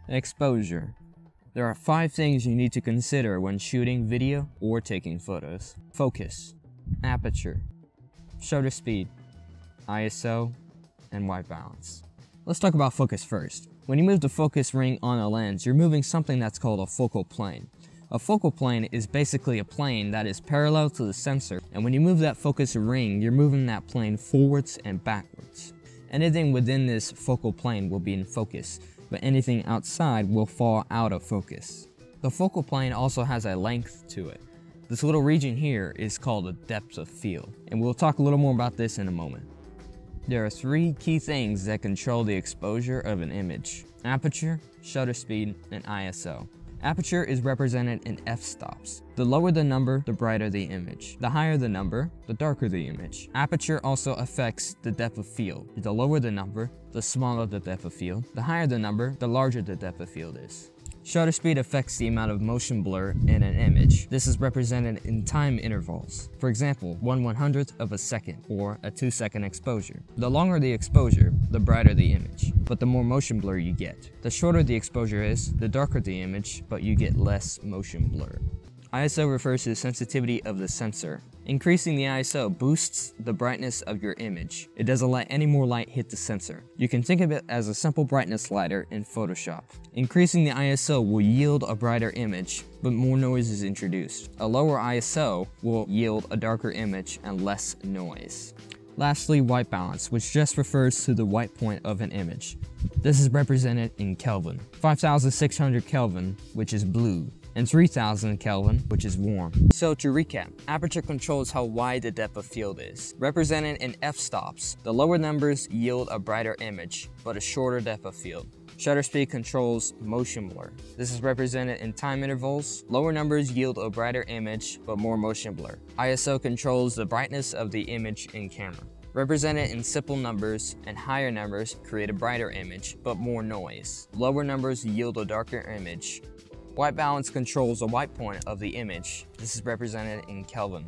Exposure. There are 5 things you need to consider when shooting video or taking photos. Focus, aperture, shutter speed, ISO, and white balance. Let's talk about focus first. When you move the focus ring on a lens, you're moving something that's called a focal plane. A focal plane is basically a plane that is parallel to the sensor, and when you move that focus ring, you're moving that plane forwards and backwards. Anything within this focal plane will be in focus, but anything outside will fall out of focus. The focal plane also has a length to it. This little region here is called a depth of field, and we'll talk a little more about this in a moment. There are 3 key things that control the exposure of an image: aperture, shutter speed, and ISO. Aperture is represented in f-stops. The lower the number, the brighter the image. The higher the number, the darker the image. Aperture also affects the depth of field. The lower the number, the smaller the depth of field. The higher the number, the larger the depth of field is. Shutter speed affects the amount of motion blur in an image. This is represented in time intervals. For example, 1/100th of a second, or a 2-second exposure. The longer the exposure, the brighter the image, but the more motion blur you get. The shorter the exposure is, the darker the image, but you get less motion blur. ISO refers to the sensitivity of the sensor. Increasing the ISO boosts the brightness of your image. It doesn't let any more light hit the sensor. You can think of it as a simple brightness slider in Photoshop. Increasing the ISO will yield a brighter image, but more noise is introduced. A lower ISO will yield a darker image and less noise. Lastly, white balance, which just refers to the white point of an image. This is represented in Kelvin. 5600 Kelvin, which is blue, and 3000 Kelvin, which is warm. So to recap, aperture controls how wide the depth of field is. Represented in f-stops, the lower numbers yield a brighter image, but a shorter depth of field. Shutter speed controls motion blur. This is represented in time intervals. Lower numbers yield a brighter image, but more motion blur. ISO controls the brightness of the image in camera. Represented in simple numbers, and higher numbers create a brighter image, but more noise. Lower numbers yield a darker image. White balance controls the white point of the image. This is represented in Kelvin.